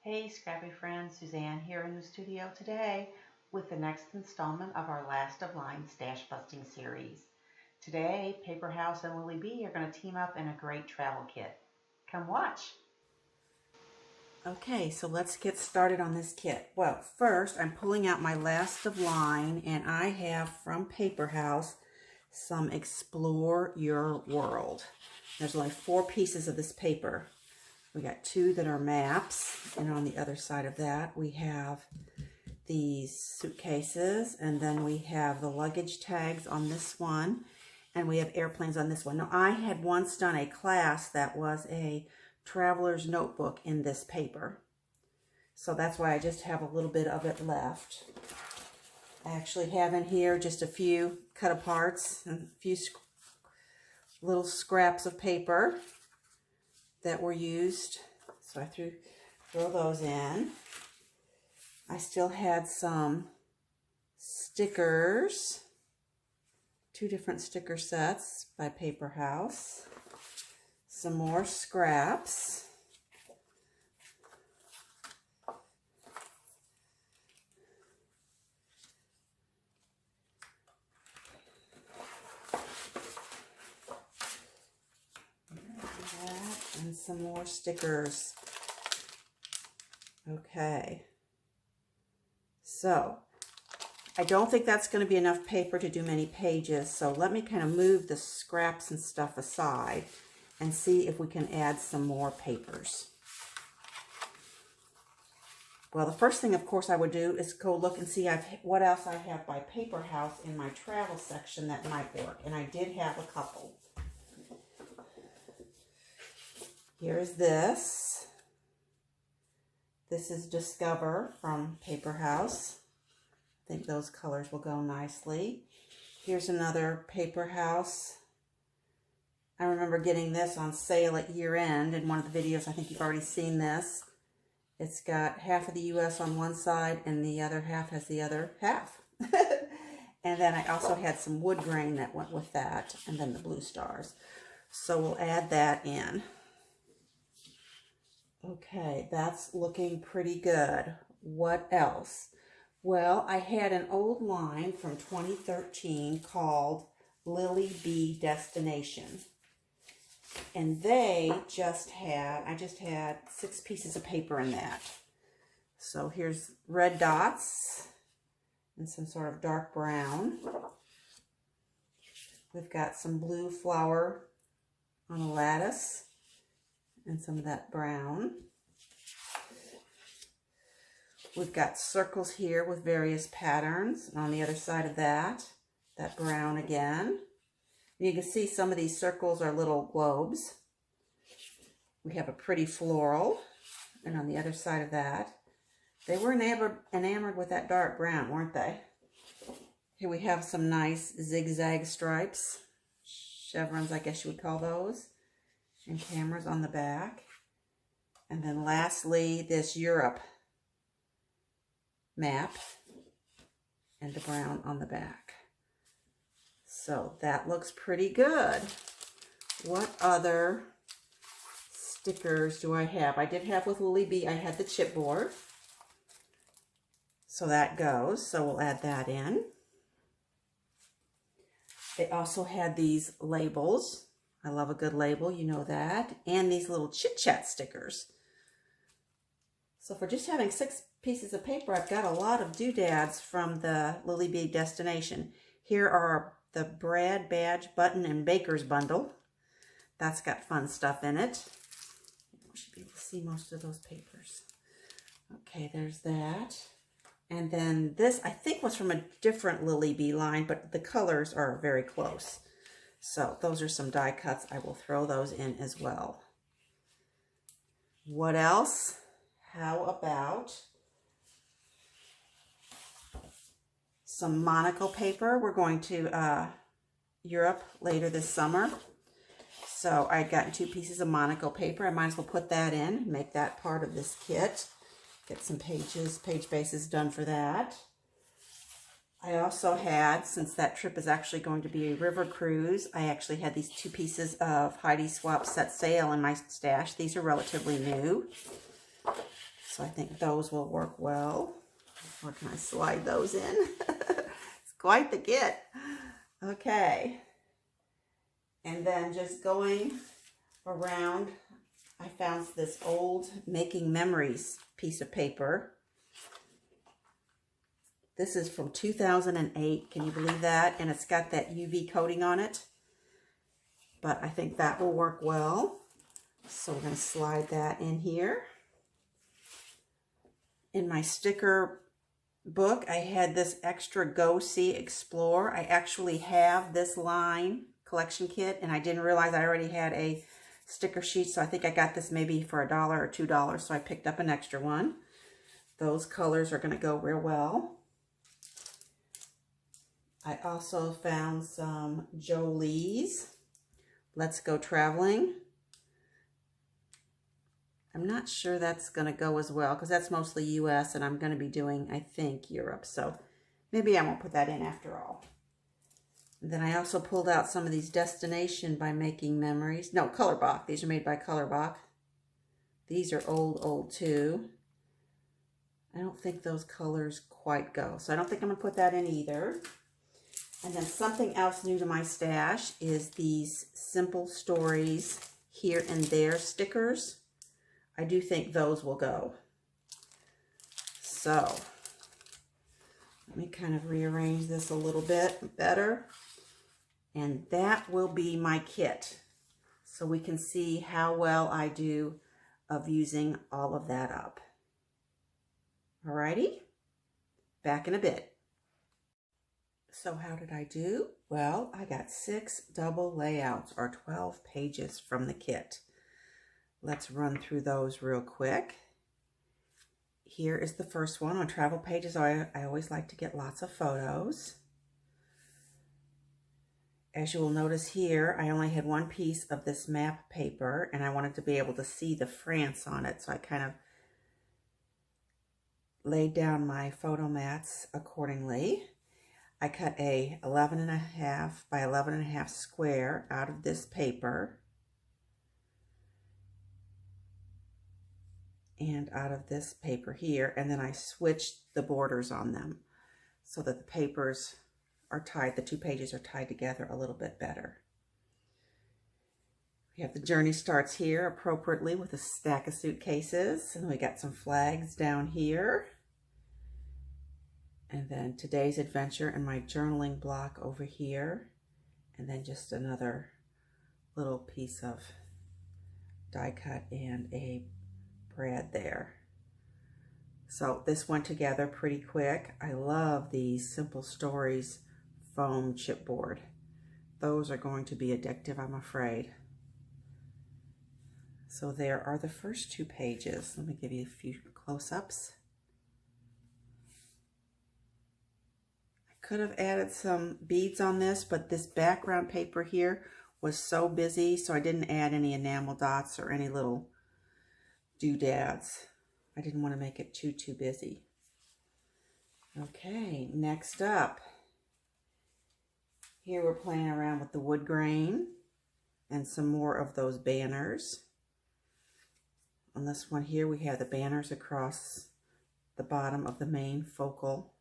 Hey Scrappy friends, Suzanne here in the studio today with the next installment of our Last of Line Stash Busting series. Today, Paper House and Lily B are going to team up in a great travel kit. Come watch! Okay, so let's get started on this kit. Well, first I'm pulling out my Last of Line, and I have from Paper House some Explore Your World. There's only 4 pieces of this paper. We got 2 that are maps, and on the other side of that we have these suitcases, and then we have the luggage tags on this one, and we have airplanes on this one. Now, I had once done a class that was a traveler's notebook in this paper, so that's why I just have a little bit of it left. I actually have in here just a few cut aparts and a few little scraps of paper that were used, so I throw those in. I still had some stickers, 2 different sticker sets by Paper House, some more scraps, and some more stickers. Okay, so I don't think that's going to be enough paper to do many pages, so let me kind of move the scraps and stuff aside and see if we can add some more papers. Well, the first thing, of course, I would do is go look and see what else I have by Paper House in my travel section that might work, and I did have a couple. Here's this. This is Discover from Paper House. I think those colors will go nicely. Here's another Paper House. I remember getting this on sale at year end in one of the videos. I think you've already seen this. It's got half of the U.S. on one side and the other half has the other half. And then I also had some wood grain that went with that, and then the blue stars. So we'll add that in. Okay, that's looking pretty good. What else? Well, I had an old line from 2013 called Lily B Destination. And I just had 6 pieces of paper in that. So here's red dots and some sort of dark brown. We've got some blue flower on a lattice and some of that brown. We've got circles here with various patterns, and on the other side of that brown again. You can see some of these circles are little globes. We have a pretty floral, and on the other side of that, they were enamored with that dark brown, weren't they? Here we have some nice zigzag stripes, chevrons, I guess you would call those, and cameras on the back. And then lastly, this Europe map and the brown on the back. So that looks pretty good. What other stickers do I have? I did have with Lily B, I had the chipboard. So that goes, so we'll add that in. They also had these labels. I love a good label, you know that. And these little chit-chat stickers. So for just having 6 pieces of paper, I've got a lot of doodads from the Lily B Destination. Here are the Brad Badge Button and Baker's Bundle. That's got fun stuff in it. You should be able to see most of those papers. Okay, there's that. And then this, I think, was from a different Lily B line, but the colors are very close. So those are some die cuts. I will throw those in as well. What else? How about some monocle paper? We're going to Europe later this summer. So I'd gotten 2 pieces of monocle paper. I might as well put that in, make that part of this kit. Get some page bases done for that. I also had, since that trip is actually going to be a river cruise, I actually had these 2 pieces of Heidi Swapp Set Sail in my stash. These are relatively new, so I think those will work well. Or can I slide those in? It's quite the kit. Okay. And then just going around, I found this old Making Memories piece of paper. This is from 2008. Can you believe that? And it's got that UV coating on it. But I think that will work well. So we're going to slide that in here. In my sticker book, I had this extra Go See Explore. I actually have this line collection kit, and I didn't realize I already had a sticker sheet, so I think I got this maybe for $1 or $2, so I picked up an extra one. Those colors are going to go real well. I also found some Jolie's Let's Go Traveling. I'm not sure that's going to go as well because that's mostly US and I'm going to be doing, I think, Europe. So maybe I won't put that in after all. And then I also pulled out some of these Destination by Making Memories. No, Colorbach. These are made by Colorbach. These are old too. I don't think those colors quite go. So I don't think I'm going to put that in either. And then something else new to my stash is these Simple Stories Here and There stickers. I do think those will go. So let me kind of rearrange this a little bit better. And that will be my kit. So we can see how well I do of using all of that up. Alrighty, back in a bit. So how did I do? Well, I got 6 double layouts or 12 pages from the kit. Let's run through those real quick. Here is the first one. On travel pages, I always like to get lots of photos. As you will notice here, I only had 1 piece of this map paper and I wanted to be able to see the France on it. So I kind of laid down my photo mats accordingly. I cut a 11.5 by 11.5 square out of this paper and out of this paper here, and then I switched the borders on them so that the papers are tied, the 2 pages are tied together a little bit better. We have the journey starts here appropriately with a stack of suitcases, and we got some flags down here. And then today's adventure and my journaling block over here. And then just another little piece of die cut and a brad there. So this went together pretty quick. I love these Simple Stories foam chipboard. Those are going to be addictive, I'm afraid. So there are the first 2 pages. Let me give you a few close-ups. Could have added some beads on this, but this background paper here was so busy, so I didn't add any enamel dots or any little doodads. I didn't want to make it too busy. Okay, next up. Here we're playing around with the wood grain and some more of those banners. On this one here, we have the banners across the bottom of the main focal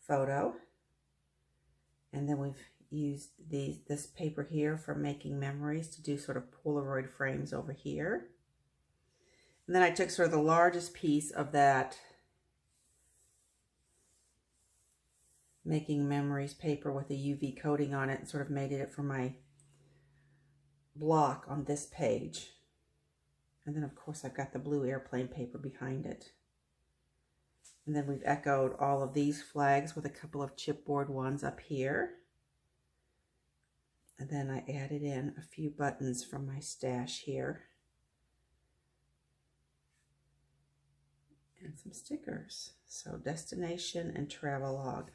photo, and then we've used this paper here for Making Memories to do sort of Polaroid frames over here. And then I took sort of the largest piece of that Making Memories paper with a UV coating on it and sort of made it for my block on this page. And then of course I've got the blue airplane paper behind it. And then we've echoed all of these flags with a couple of chipboard ones up here. And then I added in a few buttons from my stash here. And some stickers. So Destination and Travelog.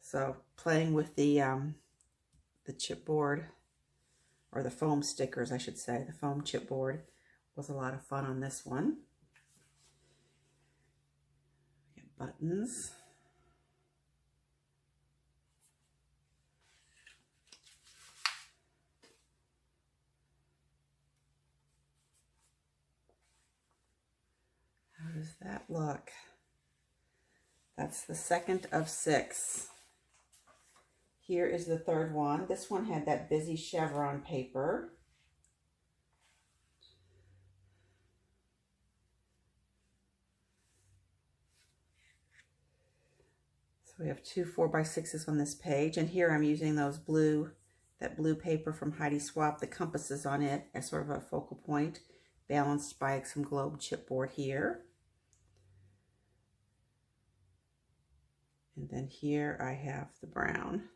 So playing with the chipboard, or the foam stickers I should say, the foam chipboard was a lot of fun on this one. Buttons. does that look? That's the second of 6. Here is the third one. This one had that busy chevron paper. So we have 2 4x6s on this page, and here I'm using that blue paper from Heidi Swapp, the compasses on it as sort of a focal point, balanced by some globe chipboard here. And then here I have the brown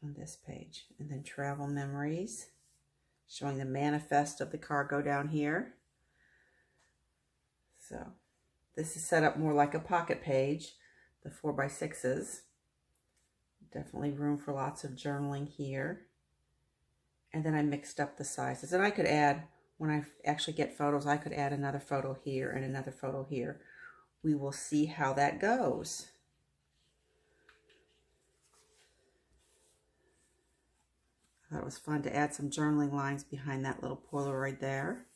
on this page. And then travel memories, showing the manifest of the cargo down here. So this is set up more like a pocket page, the 4x6s. Definitely room for lots of journaling here. And then I mixed up the sizes. And I could add, when I actually get photos, I could add another photo here and another photo here. We will see how that goes. I thought it was fun to add some journaling lines behind that little Polaroid there.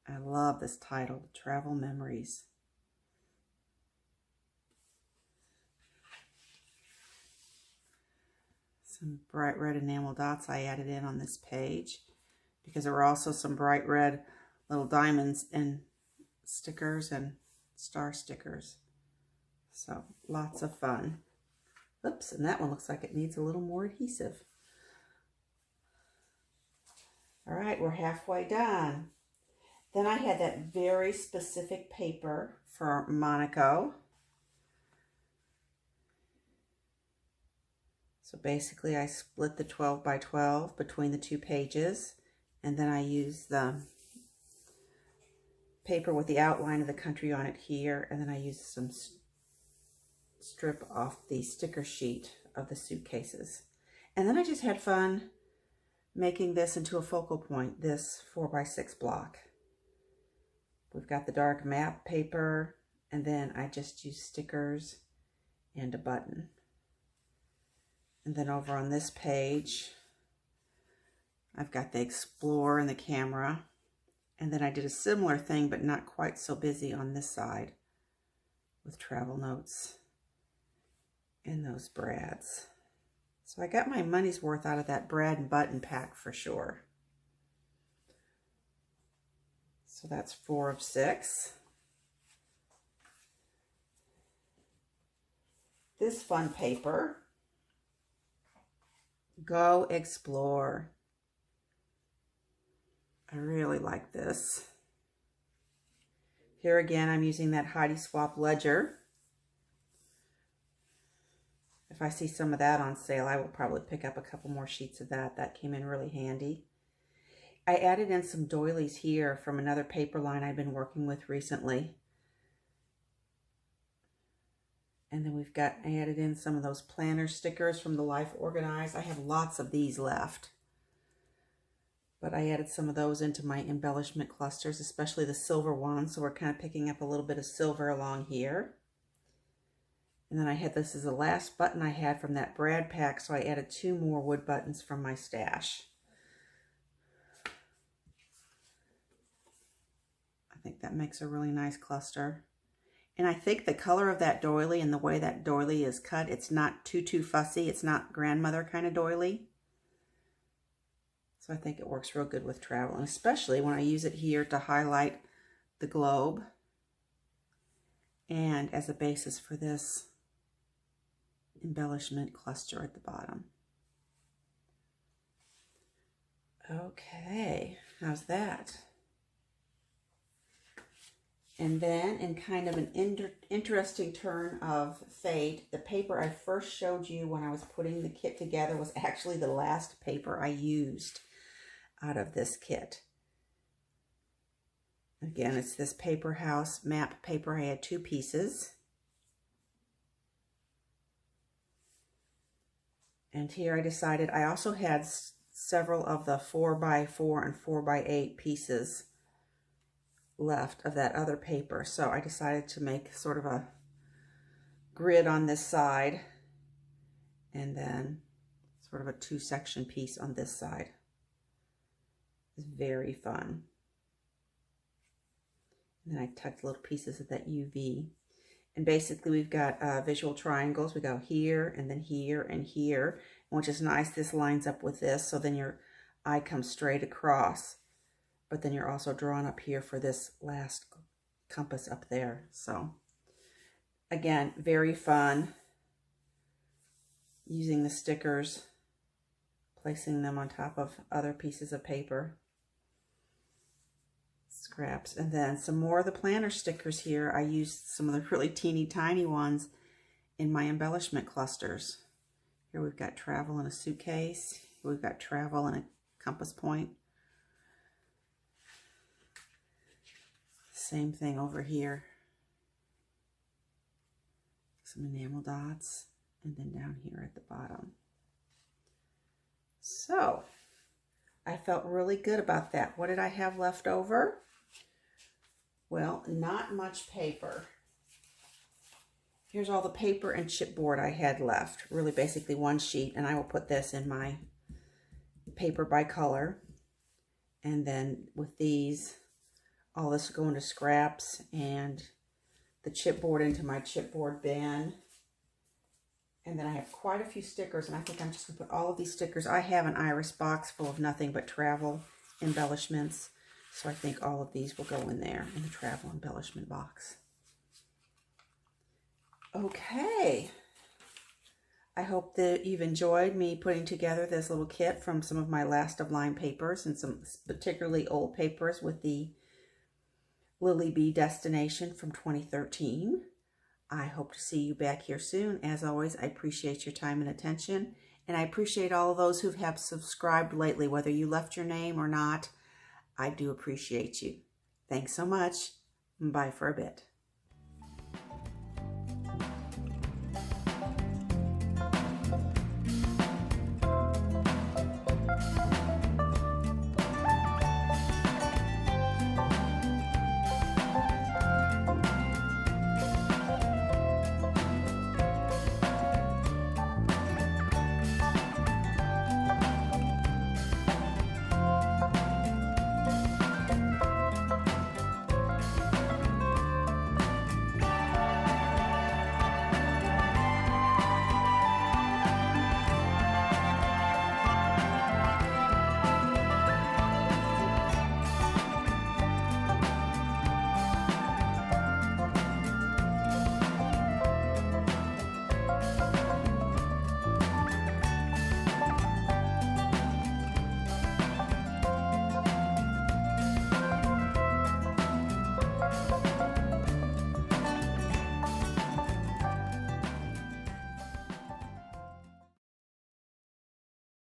I love this title, Travel Memories. Some bright red enamel dots I added in on this page because there were also some bright red little diamonds and stickers and star stickers. So lots of fun. Oops, and that one looks like it needs a little more adhesive. All right, we're halfway done. Then I had that very specific paper for Monaco. So basically I split the 12x12 between the 2 pages, and then I used the paper with the outline of the country on it here, and then I used some strip off the sticker sheet of the suitcases. And then I just had fun making this into a focal point, this 4x6 block. We've got the dark map paper, and then I just used stickers and a button. And then over on this page, I've got the Explore and the camera. And then I did a similar thing, but not quite so busy on this side with travel notes and those brads. So I got my money's worth out of that brad and button pack for sure. So that's 4 of 6. This fun paper, Go Explore. I really like this. Here again, I'm using that Heidi Swapp ledger. If I see some of that on sale, I will probably pick up a couple more sheets of that. That came in really handy. I added in some doilies here from another paper line I've been working with recently. And then I added in some of those planner stickers from the Life Organized. I have lots of these left. But I added some of those into my embellishment clusters, especially the silver ones. So we're kind of picking up a little bit of silver along here. And then I had this as the last button I had from that brad pack, so I added 2 more wood buttons from my stash. I think that makes a really nice cluster. And I think the color of that doily and the way that doily is cut, it's not too fussy. It's not grandmother kind of doily. So I think it works real good with travel, and especially when I use it here to highlight the globe and as a basis for this embellishment cluster at the bottom. Okay, how's that? And then, in kind of an interesting turn of fate, the paper I first showed you when I was putting the kit together was actually the last paper I used out of this kit. Again, it's this Paper House map paper. I had 2 pieces. And here I decided I also had several of the 4x4 and 4x8 pieces left of that other paper. So I decided to make sort of a grid on this side and then sort of a 2-section piece on this side. It's very fun. And then I tucked little pieces of that UV. And basically we've got visual triangles. We go here and then here and here, which is nice. This lines up with this, so then your eye comes straight across. But then you're also drawn up here for this last compass up there. So again, very fun using the stickers, placing them on top of other pieces of paper. Scraps. And then some more of the planner stickers here. I used some of the really teeny tiny ones in my embellishment clusters. Here we've got travel in a suitcase. Here we've got travel and a compass point. Same thing over here. Some enamel dots, and then down here at the bottom. So I felt really good about that. What did I have left over? Well, not much paper. Here's all the paper and chipboard I had left. Really basically one sheet, and I will put this in my paper by color. And then with these, all this will go into scraps, and the chipboard into my chipboard bin. And then I have quite a few stickers, and I think I'm just going to put all of these stickers. I have an iris box full of nothing but travel embellishments. So I think all of these will go in there in the travel embellishment box. Okay. I hope that you've enjoyed me putting together this little kit from some of my last of line papers and some particularly old papers with the Lily Bee Destination from 2013. I hope to see you back here soon. As always, I appreciate your time and attention, and I appreciate all of those who have subscribed lately, whether you left your name or not. I do appreciate you. Thanks so much. Bye for a bit.